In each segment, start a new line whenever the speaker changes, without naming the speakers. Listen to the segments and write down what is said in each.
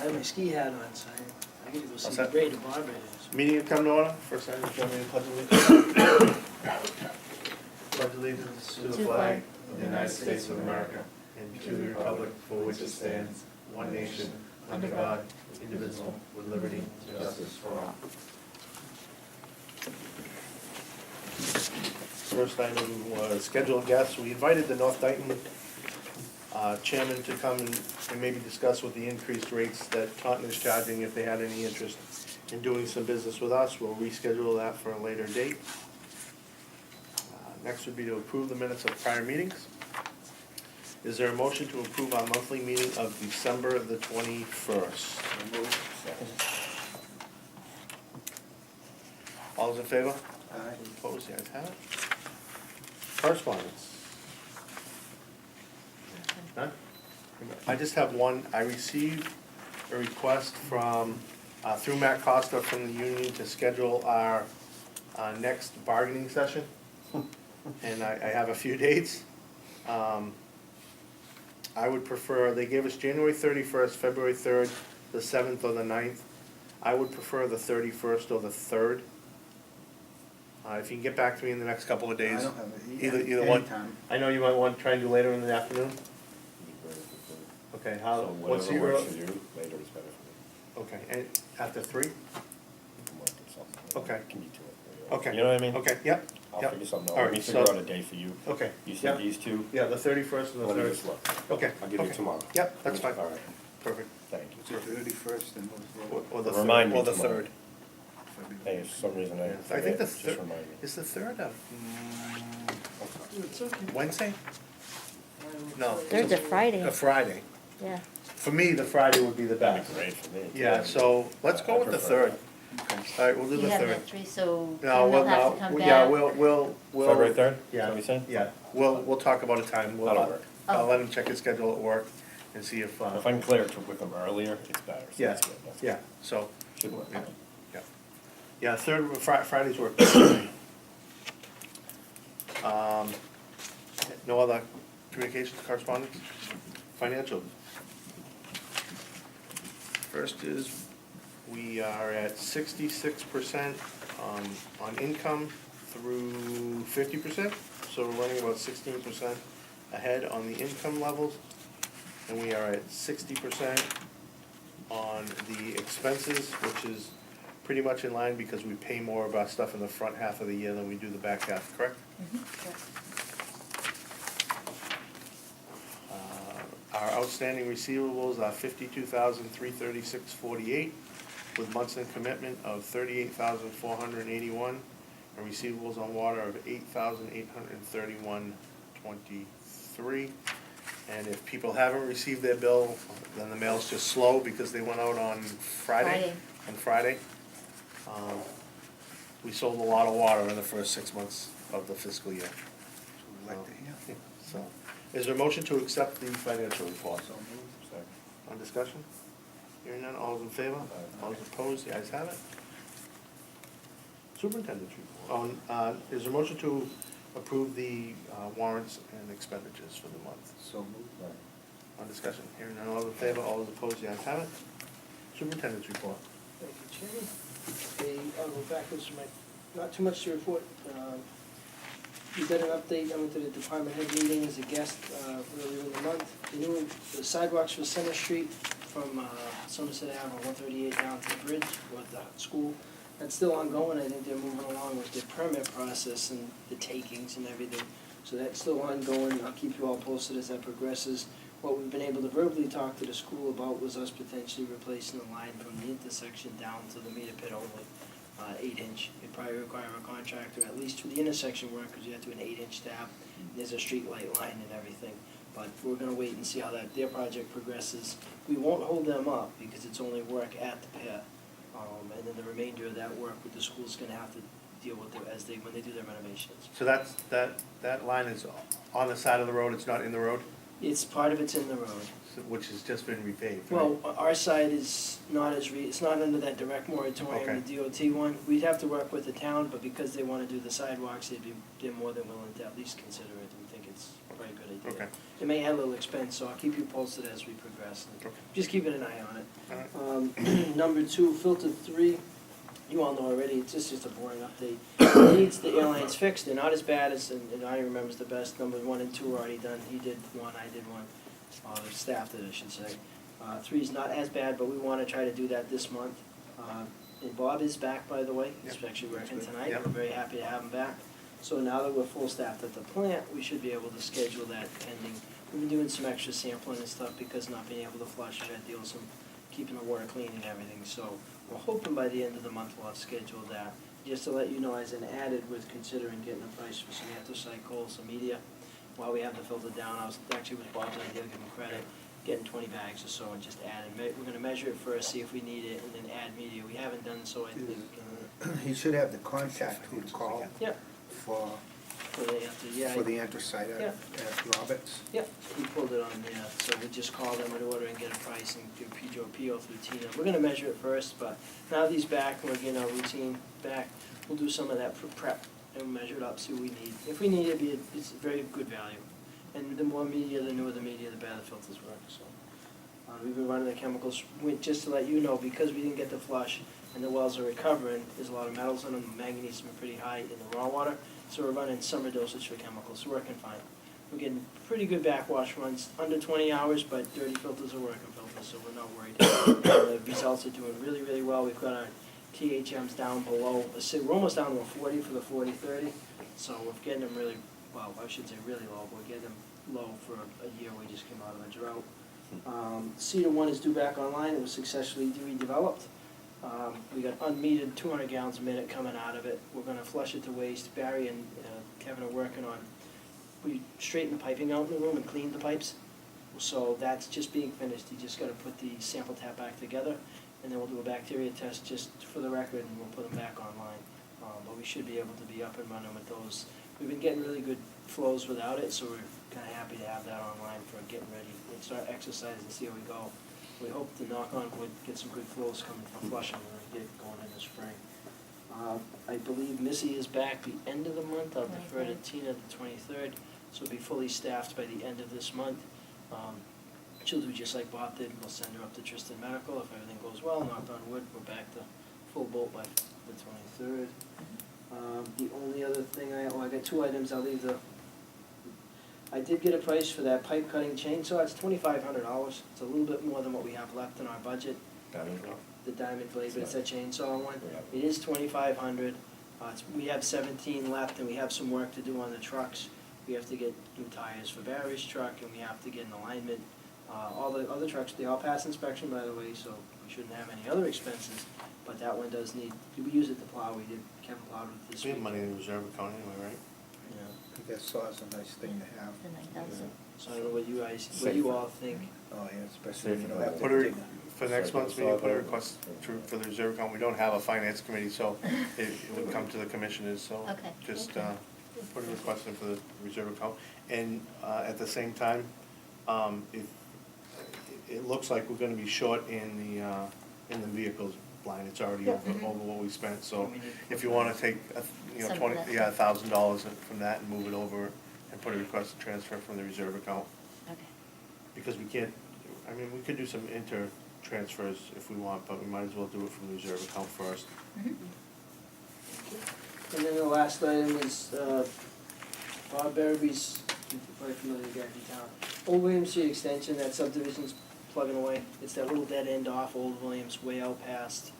I have my ski hat on, so I gotta go see
What's
the
that?
grade of Barbara is.
Meeting will come to order. First item, join me in pledge allegiance. Pledge allegiance to the flag of the United States of America and to the republic for which it stands, one nation, under God, indivisible, with liberty and justice for all. First item was scheduled guests. We invited the North Dayton chairman to come and maybe discuss with the increased rates that Taunton is charging if they had any interest in doing some business with us. We'll reschedule that for a later date. Next would be to approve the minutes of prior meetings. Is there a motion to approve our monthly meeting of December the 21st? All those in favor?
Aye.
Opposed? The ayes have it. Correspondence. None? I just have one. I received a request from, through Matt Costa from the union to schedule our next bargaining session. And I have a few dates. I would prefer, they gave us January 31st, February 3rd, the 7th, or the 9th. I would prefer the 31st or the 3rd. If you can get back to me in the next couple of days.
I don't have it.
Either one.
Anytime.
I know you might want to try and do later in the afternoon. Okay, how,
So
what's the
whatever works
early?
for you, later is better for me.
Okay, and after 3?
You can work with something.
Okay.
Can you do it?
Okay.
You know what I mean?
Okay, yep,
I'll
yep.
figure something out.
All
Let me
right,
figure
so-
out a day for you.
Okay.
You
Yep.
said these two?
Yeah, the 31st and the
Let me
3rd.
just look.
Okay.
I'll give you
okay.
tomorrow.
Yep, that's fine.
All right,
Perfect.
thank you.
So 31st and
Or the
Remind
3rd,
me
or the
tomorrow.
3rd.
Hey, if for some reason I
I
forget,
think the
just
3rd,
remind me.
is the 3rd of
It's okay.
Wednesday? No.
Third's a Friday.
A Friday.
Yeah.
For me, the Friday would be the
That'd
best.
be great for me. too.
Yeah, so let's go
I
with the
prefer
3rd. All right, we'll do
You
the
have
3rd.
it at 3, so
No,
then
we'll,
they'll have
no,
to come
yeah,
back.
we'll.
February 3rd? Is
Yeah,
that what you saying?
yeah, we'll talk about a time. We'll,
That'll work.
I'll
Oh.
let him check his schedule at work and see if,
If I can clear it with them earlier, it's better. So
yeah,
that's good. That's
yeah, so,
good. Should work.
yeah, yeah. Yeah, 3rd, Fridays work. No other communications, correspondence, financial. First is, we are at 66% on income through 50%, so we're running about 16% ahead on the income levels. And we are at 60% on the expenses, which is pretty much in line because we pay more of our stuff in the front half of the year than we do the back half, correct? Our outstanding receivables are $52,336.48, with months in commitment of $38,481, and receivables on water of $8,831.23. And if people haven't received their bill, then the mail's just slow because they went out on Friday. On Friday. We sold a lot of water in the first 6 months of the fiscal year.
we'd like to hear.
So, is there a motion to accept the financial report?
So moved.
Second.
On discussion? Hearing none, all those in favor? All those opposed, the ayes have it. Superintendent's report. Is there a motion to approve the warrants and expenditures for the month?
So moved.
On discussion? Hearing none, all those in favor? All those opposed, the ayes have it. Superintendent's report.
Thank you, Chairman. I'll go backwards for my, not too much to report. You got an update, I went to the department head meeting as a guest earlier in the month. The sidewalks for Center Street from Somerset Ave on 138 down to the bridge or the school, that's still ongoing. I think they're moving along with the permit process and the takings and everything. So that's still ongoing. I'll keep you all posted as that progresses. What we've been able to verbally talk to the school about was us potentially replacing the line from the intersection down to the meter pit only, 8-inch. It'd probably require a contractor at least to the intersection work, because you have to do an 8-inch tap. There's a street light line and everything. But we're gonna wait and see how their project progresses. We won't hold them up because it's only work at the pit. And then the remainder of that work with the school's gonna have to deal with it when they do their renovations.
So that line is on the side of the road, it's not in the road,
Part of it's in the road.
which has just been repaved, right?
Well, our side is not it's not under that direct moratorium, the DOT one. We'd have to work with the town, but because they wanna do the sidewalks, they're more than willing to at least consider it. We think it's probably a good idea.
Okay.
It may add a little expense, so I'll keep you posted as we progress.
Okay.
Just keeping an eye on it.
All right.
Number 2, filter 3, you all know already, it's just a boring update. It needs the airlines fixed, they're not as bad as, and I remember's the best, numbers 1 and 2 are already done, he did one, I did one, the staff did, I should say. 3 is not as bad, but we wanna try to do that this month. And Bob is back, by the way, he's
Yep.
actually working
That's good.
tonight,
Yep.
we're very happy to have him back. So now that we're full staffed at the plant, we should be able to schedule that pending. We've been doing some extra sampling and stuff because not being able to flush, I've had to deal with some, keeping the water clean and everything. So we're hoping by the end of the month we'll have scheduled that. Just to let you know, as an added, we're considering getting a price for some anthracite coal, some media. While we have the filter down, I was actually with Bob's idea, give him credit, getting 20 bags or so and just add it. We're gonna measure it first, see if we need it, and then add media. We haven't done so, I think,
He should have the contact who to call
yeah,
for
yeah.
the anthracite
Yeah.
at Roberts.
Yep, he pulled it on there, so we just call them in order and get a price and do PO through Tina. We're gonna measure it first, but now that he's back, we're getting our routine back, we'll do some of that prep and measure it up, see what we need. If we need it, it's very good value. And the more media, the newer the media, the better the filters work, so. We've been running the chemicals, just to let you know, because we didn't get the flush and the wells are recovering, there's a lot of metals in them, manganese has been pretty high in the raw water, so we're running summer dosage for chemicals, so working fine. We're getting pretty good backwash runs, under 20 hours, but dirty filters are working filters, so we're not worried. The results are doing really, really well. We've got our THMs down below, we're almost down to a 40 for the 40-30, so we're getting them really, well, I should say really low, but we're getting them low for a year. We just came out of a drought. Cedar 1 is due back online. It was successfully redeveloped. We got unmetered 200 gallons a minute coming out of it. We're gonna flush it to waste. Barry and Kevin are working on, we straightened the piping out in the room and cleaned the pipes. So that's just being finished. You just gotta put the sample tap back together, and then we'll do a bacteria test just for the record, and we'll put them back online. But we should be able to be up and running with those. We've been getting really good flows without it, so we're kinda happy to have that online for getting ready. We'll start exercising and see how we go. We hope to, knock on wood, get some good flows coming from Flushing and get going in the spring. I believe Missy is back the end of the month. I'll defer to Tina the 23rd, so we'll be fully staffed by the end of this month. She'll do just like Bob did. We'll send her up to Tristan Medical. If everything goes well, knock on wood, we're back to full boat by the 23rd. The only other thing I got 2 items. I'll leave I did get a price for that pipe cutting chainsaw. It's $2,500. It's a little bit more than what we have left in our budget. The diamond blade, but it's a chainsaw one.
Yeah.
It is $2,500. We have 17 left, and we have some work to do on the trucks. We have to get new tires for Barry's truck, and we have to get an alignment. All the other trucks, they all pass inspection, by the way, so we shouldn't have any other expenses. But that one does need, we use it to plow. Kevin plowed with it this
We
week.
have money in the reserve account anyway, right?
Yeah.
I think that saw is a nice thing to have.
So I don't know what you all think.
Oh, yeah, especially if you don't have to
Put her,
dig.
for the next month's meeting, put a request for the reserve account. We don't have a finance committee, so it would come to the commissioners, so
Okay,
just
okay.
put a request in for the reserve account. And at the same time, it looks like we're gonna be short in the vehicles line. It's already
Yeah.
over what we spent, so
We need to
if
put
you
that-
wanna take,
Some of
$20,
that.
yeah, $1,000 from that and move it over and put a request to transfer from the reserve account.
Okay.
Because we can't, I mean, we could do some transfers if we want, but we might as well do it from the reserve account first.
Mhm.
And then the last item is Bob Baraby's, you're probably familiar with Garrity Town. Old William Street Extension, that subdivision's plugging away. It's that little dead end off Old Williams, way out past,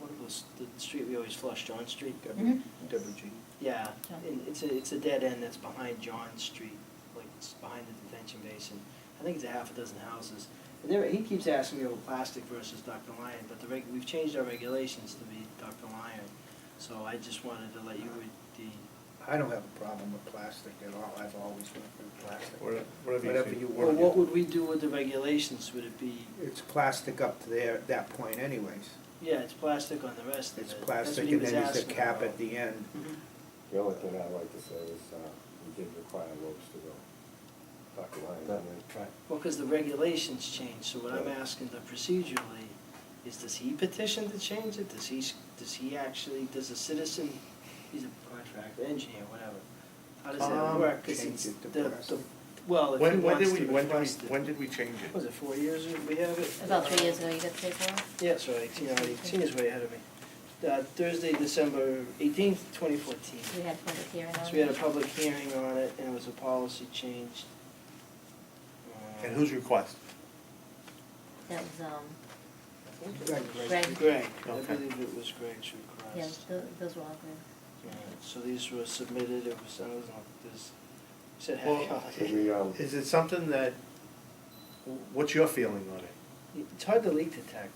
what was the street we always flush, John Street?
Mhm.
Deborah G.
Yeah,
John.
and it's a dead end that's behind John Street, like it's behind the detention basin. I think it's a half a dozen houses. And he keeps asking me about plastic versus Dr. Lyon, but we've changed our regulations to be Dr. Lyon. So I just wanted to let you read
I don't have a problem with plastic at all. I've always went for plastic.
Whatever
Whatever
you
you
think.
well,
want.
what would we do with the regulations? Would it be,
It's plastic up to that point anyways.
yeah, it's plastic on the rest of it.
It's
That's
plastic
what he
and
was
then there's a
asking
cap
about.
at the end.
Mhm.
The only thing I'd like to say is, we did require ropes to go. Dr. Lyons, I mean,
Well, because the regulations change, so what I'm asking the procedurally is, does he petition to change it? Does he actually, does a citizen, he's a contractor, engineer, whatever. How does that work? 'Cause
Change
it's
it to
the
plastic.
Well, if he
When
wants
did
to
we,
request it.
when did we change it?
Was it 4 years we have it?
About 3 years ago, you got the paperwork?
Yeah, that's right, Tina's way ahead of me. Thursday, December 18th, 2014.
We had public hearing on it.
So we had a public hearing on it, and it was a policy change.
And whose request?
That was,
Greg.
Greg, I
Okay.
believe it was Greg's request.
yeah, those were all good.
Alright, so these were submitted, it was, I don't know, this, said
Well,
happy
Could
holiday.
we,
Is it something that, what's your feeling on it?
It's hard to leak detect.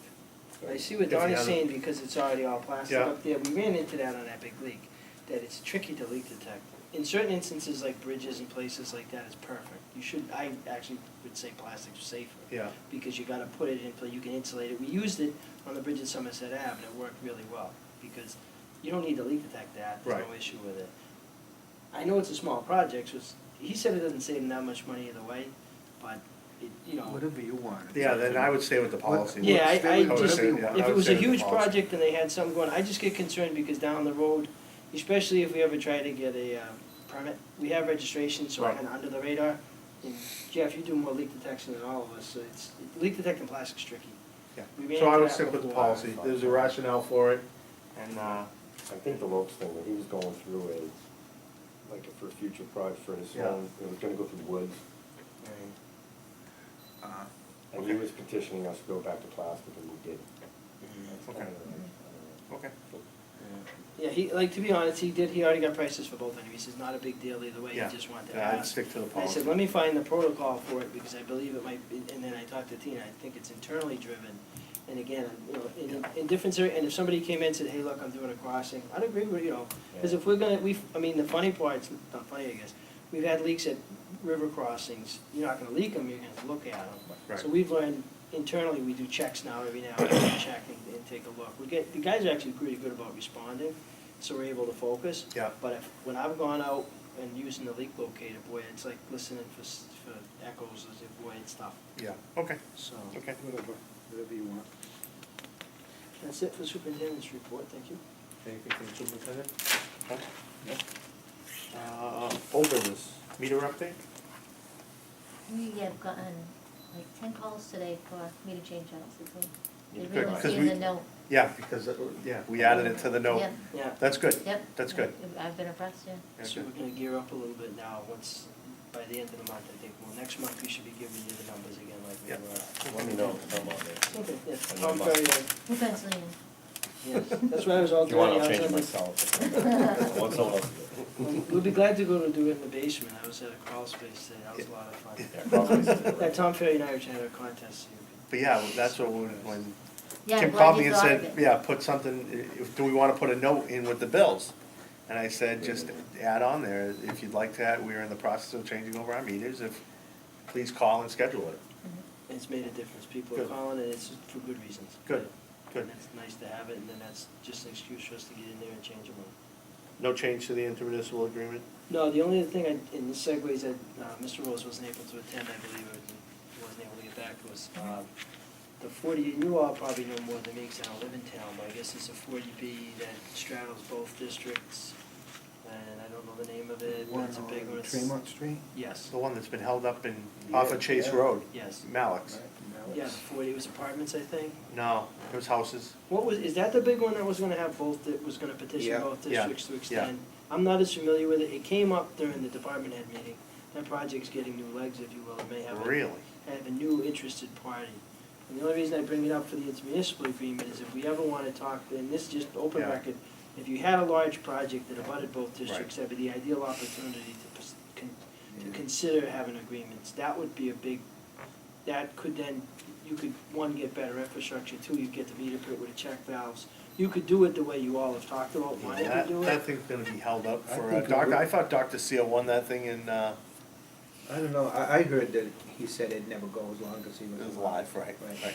I see what
If you
Donnie's
haven't-
saying, because it's already all plastic
Yeah.
up there, we ran into that on that big leak, that it's tricky to leak detect. In certain instances, like bridges and places like that, it's perfect. You should, I actually would say plastic's safer.
Yeah,
Because you gotta put it in place, you can insulate it. We used it on the bridge at Somerset Ave, and it worked really well, because you don't need to leak detect that, there's no
Right.
issue with it. I know it's a small project, so he said it doesn't save him that much money either way, but it, you know.
Whatever you want.
yeah, then I would stay with the policy.
Yeah, I
would
just,
say- yeah, I
if it
would
was
say
a
with the
huge
policy.
project and they had something going, I just get concerned because down the road, especially if we ever try to get a permit, we have registration, so we're
Right.
kinda under the radar. And Jeff, you do more leak detection than all of us, so it's, leak detecting plastic's tricky.
Yeah.
We ran
So I
into
would
that
stick with the
before.
policy, there's a rationale for it, and,
I think the Lopes thing, when he was going through like for a future project for his
Yeah.
home, it was gonna go through woods. And he
Okay.
was petitioning us to go back to plastic, and we did. That's
Okay.
kind of,
okay.
Yeah, he, like, to be honest, he already got prices for both of them, he says, not a big deal either way, he
Yeah.
just wanted to
Yeah, I'd
ask.
stick to the
And I
policy.
said, let me find the protocol for it, because I believe it might be, and then I talked to Tina, I think it's internally driven. And again, you know, in different, and if somebody came in and said, hey, look, I'm doing a crossing, I'd agree with, you know, because if we're gonna, I mean, the funny part's, not funny, I guess, we've had leaks at river crossings, you're not gonna leak them, you're gonna look at them.
Right.
So we've learned, internally, we do checks now, every now and then, check and take a look. The guys are actually pretty good about responding, so we're able to focus.
Yeah.
But when I've gone out and using the leak locator, boy, it's like listening for echoes, boy, it's tough,
Yeah, okay,
so.
okay.
Whatever you want.
That's it for the superintendent's report, thank you.
Anything from the superintendent? Old business, meter update?
We have gotten like 10 calls today for meter change outs, it's all,
Good,
they really
'cause
see
we-
the note.
Yeah, because, yeah, we added it to the note.
Yep,
Yeah,
That's good.
yep.
That's good.
I've been impressed, yeah.
Yeah,
so
good.
we're gonna gear up a little bit now, by the end of the month, I think, well, next month we should be giving you the numbers again like we
Yep.
were.
let me know if I'm on there.
Okay, yeah,
And
Tom
then
Ferry,
We're penciling in.
yes, that's why I was all
If you want,
dirty,
I'll
I was
change it
under-
myself. I want someone else to do it.
We'll be glad to go to do it in the basement, I was at a crawl space today, that was a lot of fun.
Yeah, probably is it,
Yeah,
right?
Tom Ferry and I were trying to have a contest, so you
But yeah, that's what, when
Yeah, I'm
Kim
glad
called
you
me and
thought of
said,
it.
yeah, put something, do we wanna put a note in with the bills? And I said, just add on there, if you'd like that, we're in the process of changing over our meters, please call and schedule it.
Mhm.
it's made a difference, people are
Good.
calling, and it's for good reasons.
Good, good.
And it's nice to have it, and then that's just an excuse for us to get in there and change them.
No change to the intermunicipal agreement?
No, the only thing, in this segues that Mr. Rose wasn't able to attend, I believe, or he wasn't able to get back to us. The 40, you all probably know more than me, because I don't live in town, but I guess it's a 40B that straddles both districts, and I don't know the name of it, but
One
it's a big one.
on Tremont Street?
Yes,
The one that's been held up off of Chase
Yeah.
Road,
yes.
Malik.
Right,
Yeah,
Alex.
40, it was apartments, I think.
No, it was houses.
Is that the big one that was gonna have both, that was gonna petition
Yeah.
both
Yeah.
districts to
Yeah.
extend? I'm not as familiar with it, it came up during the department head meeting, that project's getting new legs, if you will, it may have
Really?
a new interested party. And the only reason I bring it up for the intermunicipal agreement is if we ever wanna talk, and this is just open
Yeah.
record, if you had a large project that abutted both districts, that'd be the ideal opportunity to consider having agreements. That would be a big, that could then, you could, one, get better infrastructure, two, you get the meter pit with the check valves. You could do it the way you all have talked about wanting to do
That
it.
thing's gonna be held up
I
for,
think it
Doc,
would.
I thought Dr. Seal won that thing in,
I don't know, I heard that he said it'd never go as long as he was
it was
alive.
live, right, right.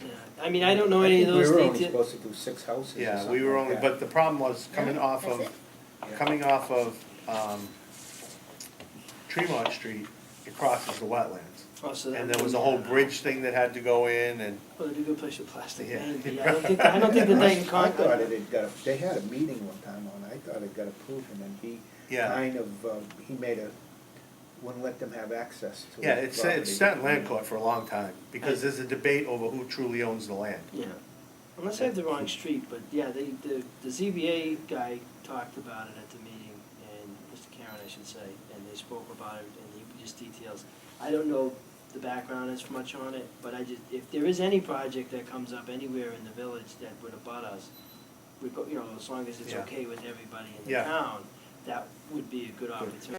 Yeah. I mean, I don't know any of those
I think we were only
details.
supposed to do 6 houses or
Yeah,
something
we were
like
only,
that.
but the problem was coming
Really?
off
That's
of,
it?
Yeah.
coming off of, Tremont Street, it crosses the wetlands.
Oh, so that
And there was a
would-
whole bridge thing that had to go in and,
Well, it'd be a good place for plastic.
Yeah.
Maybe. I don't think the Dayton
I thought
Con.
it had got, they had a meeting one time on it, I thought it got approved, and then he
yeah,
kind of, he made wouldn't let them have access to.
Yeah,
the
it's
property.
sat in land court for a long time, because there's a debate over who truly owns the land.
Yeah, unless I have the wrong street, but yeah, the ZBA guy talked about it at the meeting, and Mr. Karen, I should say, and they spoke about it, and he just details. I don't know the background as much on it, but if there is any project that comes up anywhere in the village that would abut us, we go, as long as it's
Yeah.
okay with everybody in the
Yeah.
town, that would be a good opportunity